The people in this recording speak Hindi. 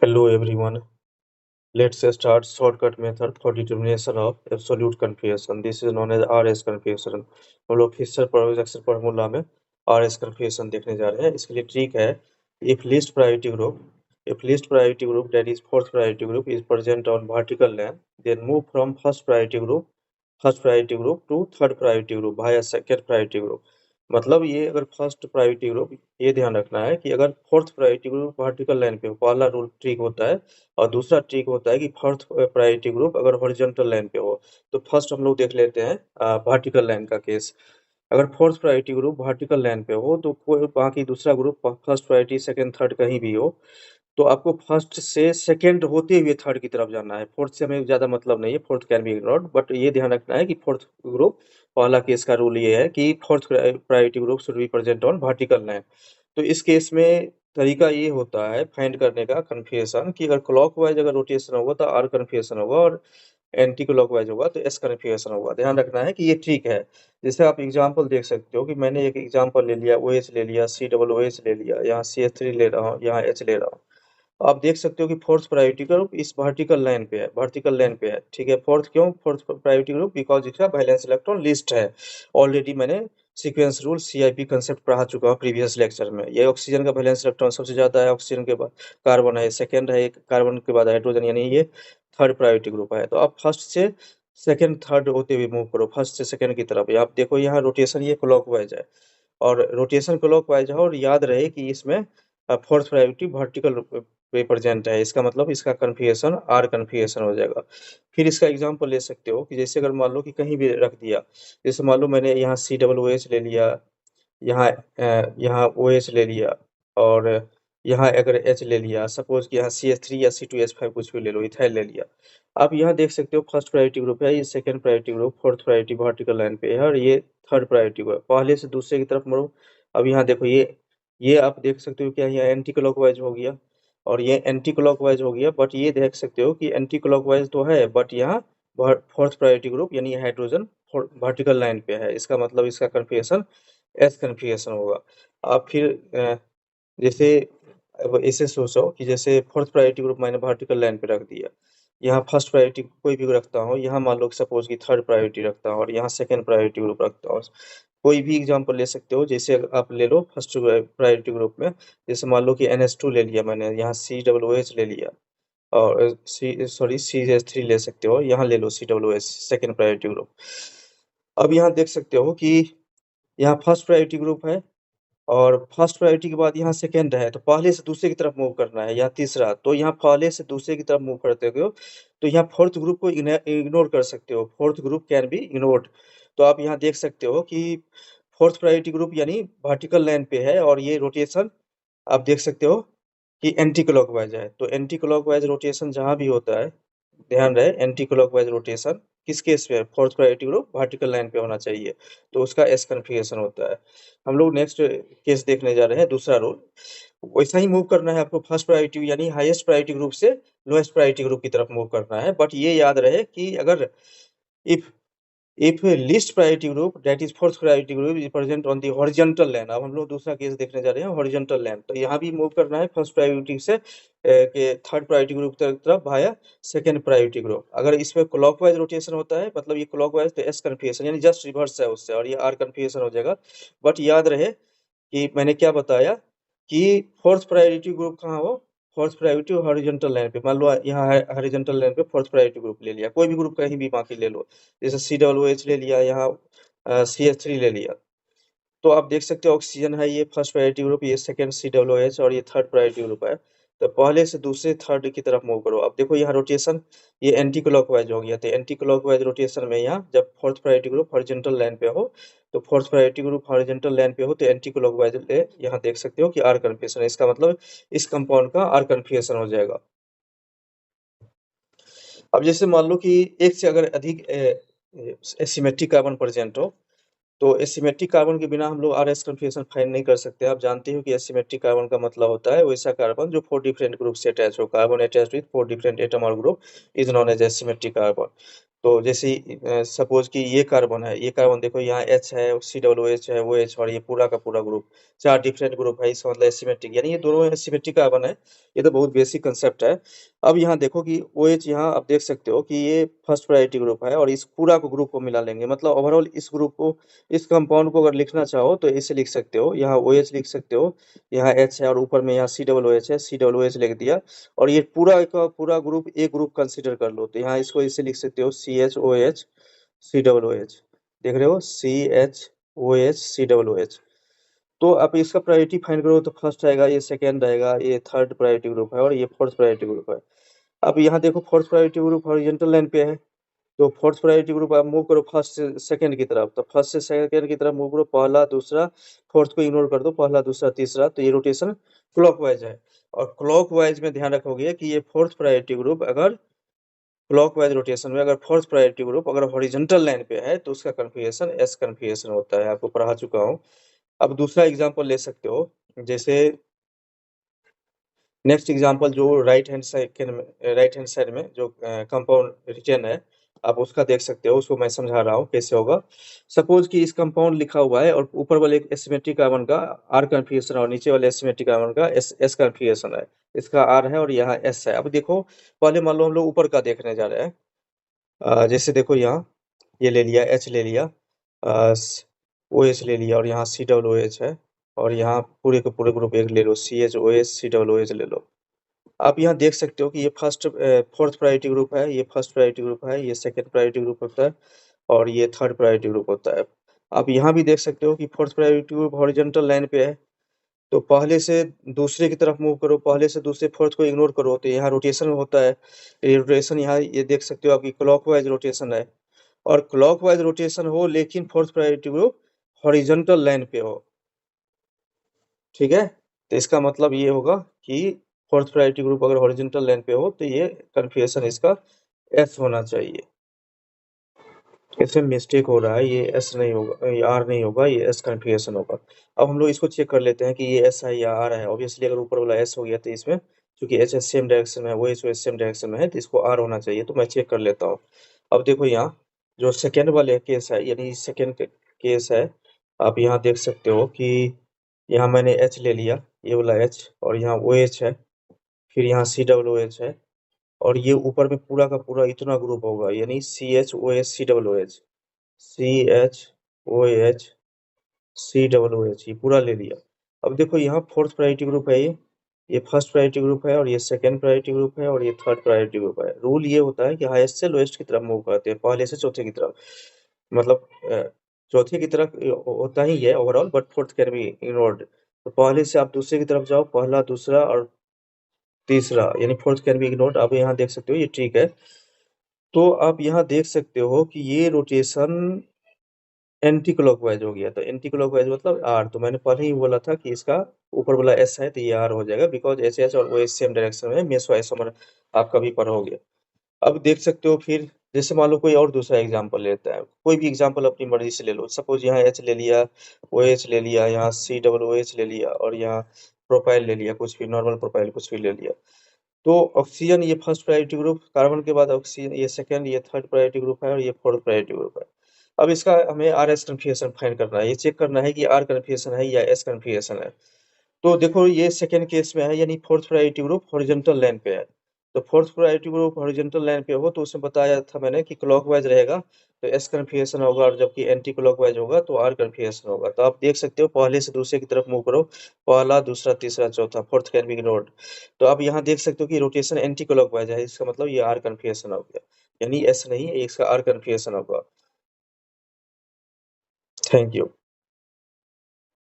Hello everyone. Let's start shortcut method for determination of absolute confusion. This is known as RS confusion. हम लोग फिशर प्रोजेक्शन फार्मूला में RS confusion देखने जा रहे हैं। इसके लिए ट्रिक है if least priority group that is fourth priority group is present on vertical line, then move from first priority group to third priority group via second priority group. मतलब ये अगर फर्स्ट प्रायोरिटी ग्रुप, ये ध्यान रखना है कि अगर fourth priority group vertical line पे हो, पहला रूल ट्रिक होता है। और दूसरा ट्रिक होता है कि फोर्थ प्रायोरिटी ग्रुप अगर हॉरिजॉन्टल लाइन पे हो। तो फर्स्ट हम लोग देख लेते हैं वर्टिकल लाइन का केस। अगर fourth priority group vertical line पे हो तो कोई बाकी दूसरा group first priority second third कहीं भी हो, तो आपको फर्स्ट से सेकंड होते हुए थर्ड की तरफ जाना है। फोर्थ से हमें ज्यादा मतलब नहीं है, fourth can be ignored, but ये ध्यान रखना है कि फोर्थ ग्रुप, पहला केस का रूल ये है कि fourth priority group should be present on vertical line. तो इस केस में तरीका ये होता है फाइंड करने का कन्फिगरेशन कि अगर क्लॉकवाइज अगर रोटेशन होगा तो आर कन्फिगरेशन होगा, और एंटी क्लॉकवाइज होगा तो एस कन्फिगरेशन होगा। ध्यान रखना है कि ये ठीक है। जैसे आप एग्जांपल देख सकते हो कि मैंने एक एग्जांपल ले लिया, ओ एच ले लिया, सी डबल ओ एच ले लिया, यहाँ सी एच थ्री ले रहा हूँ, यहाँ एच ले रहा हूँ। आप देख सकते हो कि फोर्थ प्रायोरिटी ग्रुप इस वर्टिकल लाइन पे है। ठीक है, फोर्थ क्यों फोर्थ प्रायोरिटी ग्रुप? बिकॉज इसका बैलेंस इलेक्ट्रॉन लिस्ट है। ऑलरेडी मैंने सीक्वेंस रूल सीआईपी कंसेप्ट पढ़ा चुका हूँ प्रीवियस लेक्चर में। ये ऑक्सीजन का बैलेंस इलेक्ट्रॉन सबसे ज्यादा है, ऑक्सीजन के बाद कार्बन है, सेकंड है, कार्बन के बाद हाइड्रोजन, यानी ये थर्ड प्रायोरिटी ग्रुप है। तो आप फर्स्ट से सेकंड थर्ड होते हुए मूव करो, फर्स्ट से सेकंड की तरफ। आप देखो यहाँ रोटेशन ये क्लॉकवाइज है, और रोटेशन क्लॉकवाइज है, और याद रहे कि इसमें फोर्थ प्रायोरिटी वर्टिकल रिप्रेजेंट है। इसका मतलब इसका कन्फिगरेशन आर कन्फिगरेशन हो जाएगा। फिर इसका एग्जांपल ले सकते हो कि जैसे अगर मान लो कि कहीं भी रख दिया, जैसे मान लो मैंने यहाँ सी डबल ओ एच ले लिया, यहाँ ओ एच ले लिया, और यहाँ अगर एच ले लिया, सपोज कि यहाँ सी एच थ्री या सी टू एच फाइव कुछ भी ले लो, इथाइल ले लिया। आप यहाँ देख सकते हो फर्स्ट प्रायोरिटी ग्रुप है, ये second priority group, fourth priority vertical line पे है, और ये थर्ड प्रायोरिटी ग्रुप। पहले से दूसरे की तरफ बढ़ो। अब यहाँ देखो ये आप देख सकते हो कि यहाँ एंटी क्लॉकवाइज हो गया, और ये एंटी क्लॉकवाइज हो गया, बट ये देख सकते हो कि एंटी क्लॉकवाइज तो है, बट यहाँ फोर्थ प्रायोरिटी ग्रुप यानी हाइड्रोजन वर्टिकल लाइन पे है। इसका मतलब इसका कन्फिगरेशन एस कन्फिगरेशन होगा। आप फिर जैसे अब ऐसे सोचो कि जैसे फोर्थ प्रायोरिटी ग्रुप मैंने वर्टिकल लाइन पे रख दिया, यहाँ फर्स्ट प्रायोरिटी कोई भी रखता हूँ, यहाँ मान लो सपोज कि थर्ड प्रायोरिटी रखता हूँ, और यहाँ सेकंड प्रायोरिटी ग्रुप रखता हूँ। कोई भी एग्जांपल ले सकते हो, जैसे आप ले लो फर्स्ट प्रायोरिटी ग्रुप में, जैसे मान लो कि NH2 ले लिया मैंने, यहाँ COOH ले लिया, और CH3 ले सकते हो, यहाँ ले लो COOH सेकंड प्रायोरिटी ग्रुप। अब यहाँ देख सकते हो कि यहाँ फर्स्ट प्रायोरिटी ग्रुप है, और फर्स्ट प्रायोरिटी के बाद यहाँ सेकंड है, तो पहले से दूसरे की तरफ मूव करना है। यहाँ तीसरा, तो यहाँ पहले से दूसरे की तरफ मूव करते हो, तो यहाँ फोर्थ ग्रुप को इग्नोर कर सकते हो, fourth group can be ignored. तो आप यहाँ देख सकते हो कि फोर्थ प्रायोरिटी ग्रुप यानी वर्टिकल लाइन पे है, और ये रोटेशन आप देख सकते हो कि एंटी क्लॉकवाइज है। तो एंटी क्लॉकवाइज रोटेशन जहां भी होता है, ध्यान रहे एंटी क्लॉकवाइज रोटेशन किस केस पे? Fourth priority group vertical line पे होना चाहिए, तो उसका एस कन्फिगरेशन होता है। हम लोग नेक्स्ट केस देखने जा रहे हैं, दूसरा रूल। वैसा ही मूव करना है आपको, फर्स्ट प्रायोरिटी यानी हाईएस्ट प्रायोरिटी ग्रुप से लोएस्ट प्रायोरिटी ग्रुप की तरफ मूव करना है। बट ये याद रहे कि अगर if if least priority group that is fourth priority group is present on the horizontal line। अब हम लोग दूसरा केस देखने जा रहे हैं, हॉरिजॉन्टल लाइन। तो यहाँ भी मूव करना है फर्स्ट प्रायोरिटी से के थर्ड प्रायोरिटी ग्रुप की तरफ भाया सेकंड प्रायोरिटी ग्रुप। अगर इसमें क्लॉकवाइज रोटेशन होता है, मतलब ये क्लॉकवाइज, तो एस कन्फिगरेशन यानी जस्ट रिवर्स है उससे, और ये आर कन्फिगरेशन हो जाएगा। बट याद रहे कि मैंने क्या बताया कि फोर्थ प्रायोरिटी ग्रुप कहाँ हो? फोर्थ प्रायोरिटी हॉरिजॉन्टल लाइन पे। मान लो यहाँ है हॉरिजॉन्टल लाइन पे फोर्थ प्रायोरिटी ग्रुप ले लिया, कोई भी ग्रुप कहीं भी बाकी ले लो, जैसे COOH ले लिया, यहाँ CH3 ले लिया। तो आप देख सकते हो ऑक्सीजन है, ये फर्स्ट प्रायोरिटी ग्रुप, ये सेकंड COOH, और ये थर्ड प्रायोरिटी ग्रुप है। तो पहले से दूसरे थर्ड की तरफ मूव करो। अब देखो यहाँ रोटेशन ये एंटी क्लॉकवाइज हो गया, तो एंटी क्लॉकवाइज रोटेशन में यहाँ जब fourth priority group horizontal line पे हो, तो fourth priority group horizontal line पे हो तो एंटी क्लॉकवाइज यहाँ देख सकते हो कि आर कन्फिगरेशन है। इसका मतलब इस कंपाउंड का आर कन्फिगरेशन हो जाएगा। अब जैसे मान लो कि एक से अगर अधिक एसिमेट्रिक कार्बन प्रेजेंट हो, तो एसिमेट्रिक कार्बन के बिना हम लोग आर एस कन्फिगरेशन फाइंड नहीं कर सकते। आप जानते हो कि एसिमेट्रिक कार्बन का मतलब होता है वैसा कार्बन जो 4 डिफरेंट ग्रुप से अटैच हो। Carbon attach with 4 different atom और group is known as asymmetric carbon. तो जैसे सपोज कि ये कार्बन है, ये कार्बन देखो यहाँ H है, COOH है, OH और ये पूरा का पूरा ग्रुप 4 डिफरेंट ग्रुप है, इसका मतलब एसिमेट्रिक, यानी ये दोनों एसिमेट्रिक कार्बन है। ये तो बहुत बेसिक कंसेप्ट है। अब यहाँ देखो कि OH, यहाँ आप देख सकते हो कि ये फर्स्ट प्रायोरिटी ग्रुप है और इस पूरा को ग्रुप को मिला लेंगे, मतलब ओवरऑल इस ग्रुप को, इस कंपाउंड को अगर लिखना चाहो तो ऐसे लिख सकते हो। यहाँ OH लिख सकते हो, यहाँ H है और ऊपर में यहाँ COOH है, COOH लिख दिया। और ये पूरा का पूरा ग्रुप एक ग्रुप कंसीडर कर लो, तो यहाँ इसको ऐसे लिख सकते हो CHOH COOH। देख रहे हो CHOH COOH। तो आप इसका प्रायोरिटी फाइंड करो तो फर्स्ट आएगा, ये सेकंड आएगा, ये थर्ड प्रायोरिटी ग्रुप है और ये फोर्थ प्रायोरिटी ग्रुप है। अब यहाँ देखो fourth priority group horizontal line पे है, तो फोर्थ प्रायोरिटी ग्रुप आप मूव करो फर्स्ट से सेकंड की तरफ, तो फर्स्ट से सेकंड की तरफ मूव करो, पहला दूसरा, फोर्थ को इग्नोर कर दो, पहला दूसरा तीसरा, तो ये रोटेशन क्लॉकवाइज है। और क्लॉकवाइज में ध्यान रखोगे कि ये फोर्थ प्रायोरिटी ग्रुप अगर क्लॉकवाइज रोटेशन में, अगर फोर्थ प्रायोरिटी ग्रुप अगर हॉरिजॉन्टल लाइन पे है तो उसका कन्फिगरेशन एस कन्फिगरेशन होता है, आपको पढ़ा चुका हूँ। अब दूसरा एग्जांपल ले सकते हो, जैसे नेक्स्ट एग्जांपल जो राइट हैंड साइड में जो कंपाउंड रिटर्न है, आप उसका देख सकते हो, उसको मैं समझा रहा हूँ कैसे होगा। सपोज कि इस कंपाउंड लिखा हुआ है और ऊपर वाले एसिमेट्रिक कार्बन का आर कन्फिगरेशन और नीचे वाले एसिमेट्रिक कार्बन का एस कन्फिगरेशन है। इसका आर है और यहाँ एस है। अब देखो, पहले मान लो हम लोग ऊपर का देखने जा रहे हैं। जैसे देखो यहाँ ये ले लिया, एच ले लिया, ओ एच ले लिया और यहाँ COOH है और यहाँ पूरे के पूरे ग्रुप एक ले लो, CHOH COOH ले लो। आप यहाँ देख सकते हो कि ये फोर्थ प्रायोरिटी ग्रुप है, ये फर्स्ट प्रायोरिटी ग्रुप है, ये सेकंड प्रायोरिटी ग्रुप होता है और ये थर्ड प्रायोरिटी ग्रुप होता है। आप यहाँ भी देख सकते हो कि fourth priority group horizontal line पे है, तो पहले से दूसरे की तरफ मूव करो, पहले से दूसरे फोर्थ को इग्नोर करो, तो यहाँ रोटेशन होता है। ये रोटेशन यहाँ ये देख सकते हो आपकी क्लॉकवाइज रोटेशन है, और क्लॉकवाइज रोटेशन हो लेकिन fourth priority group horizontal line पे हो, ठीक है। तो इसका मतलब ये होगा कि फोर्थ प्रायोरिटी ग्रुप अगर हॉरिजॉन्टल लाइन पे हो तो ये कन्फिगरेशन इसका एस होना चाहिए। इसमें मिस्टेक हो रहा है, ये एस नहीं होगा, ये आर नहीं होगा, ये एस कन्फिगरेशन होगा। अब हम लोग इसको चेक कर लेते हैं कि ये एस है या आर है। ऑब्वियसली अगर ऊपर वाला एस हो गया तो इसमें क्योंकि एच एस सेम डायरेक्शन में है, वो एच सेम डायरेक्शन में है, तो इसको आर होना चाहिए, तो मैं चेक कर लेता हूँ। अब देखो यहाँ जो सेकेंड वाले केस है, यानी सेकेंड केस है, आप यहाँ देख सकते हो कि यहाँ मैंने एच ले लिया, ये वाला एच, और यहाँ ओ एच है, फिर यहाँ COOH है, और ये ऊपर में पूरा का पूरा इतना ग्रुप होगा, यानी CHOH COOH CHOH COOH, ये पूरा ले लिया। अब देखो यहाँ फोर्थ प्रायोरिटी ग्रुप है, ये फर्स्ट प्रायोरिटी ग्रुप है और ये सेकंड प्रायोरिटी ग्रुप है और ये थर्ड प्रायोरिटी ग्रुप है। रूल ये होता है कि हाईएस्ट से लोएस्ट की तरफ मूव करते हैं, पहले से चौथे की तरफ, मतलब चौथे की तरफ होता ही है overall, but fourth can be ignored. तो पहले से आप दूसरे की तरफ जाओ, पहला दूसरा और तीसरा, यानी फोर्थ कैन बी इग्नोर्ड। आप यहाँ देख सकते हो ये ठीक है। तो आप यहाँ देख सकते हो कि ये रोटेशन एंटी क्लॉकवाइज हो गया, तो एंटी क्लॉकवाइज मतलब आर, तो मैंने पहले ही बोला था कि इसका ऊपर वाला एस है तो ये आर हो जाएगा, बिकॉज एच एच और ओ एस सेम डायरेक्शन में, मेसो आइसोमर आप कभी पढ़ोगे। अब देख सकते हो फिर, जैसे मान लो कोई और दूसरा एग्जांपल लेता है, कोई भी एग्जांपल अपनी मर्जी से ले लो। सपोज यहाँ एच ले लिया, ओ एच ले लिया, यहाँ COOH ले लिया और यहाँ प्रोपाइल ले लिया, कुछ भी नॉर्मल प्रोपाइल कुछ भी ले लिया। तो ऑक्सीजन ये फर्स्ट प्रायोरिटी ग्रुप, कार्बन के बाद ऑक्सीजन ये सेकंड, ये थर्ड प्रायोरिटी ग्रुप है और ये फोर्थ प्रायोरिटी ग्रुप है। अब इसका हमें आर एस कन्फिगरेशन फाइंड करना है, ये चेक करना है कि आर कन्फिगरेशन है या एस कन्फिगरेशन है। तो देखो ये सेकंड केस में है, यानी fourth priority group horizontal line पे है। तो fourth priority group horizontal line पे हो तो उसमें बताया था मैंने कि क्लॉकवाइज रहेगा तो एस कन्फिगरेशन होगा, और जबकि एंटी क्लॉकवाइज होगा तो आर कन्फिगरेशन होगा। तो आप देख सकते हो पहले से दूसरे की तरफ मूव करो, पहला दूसरा तीसरा चौथा, फोर्थ कैन बी इग्नोर्ड। तो आप यहाँ देख सकते हो कि रोटेशन एंटी क्लॉकवाइज है, इसका मतलब ये आर कन्फिगरेशन हो गया, यानी एस नहीं, इसका आर कन्फिगरेशन होगा। Thank you.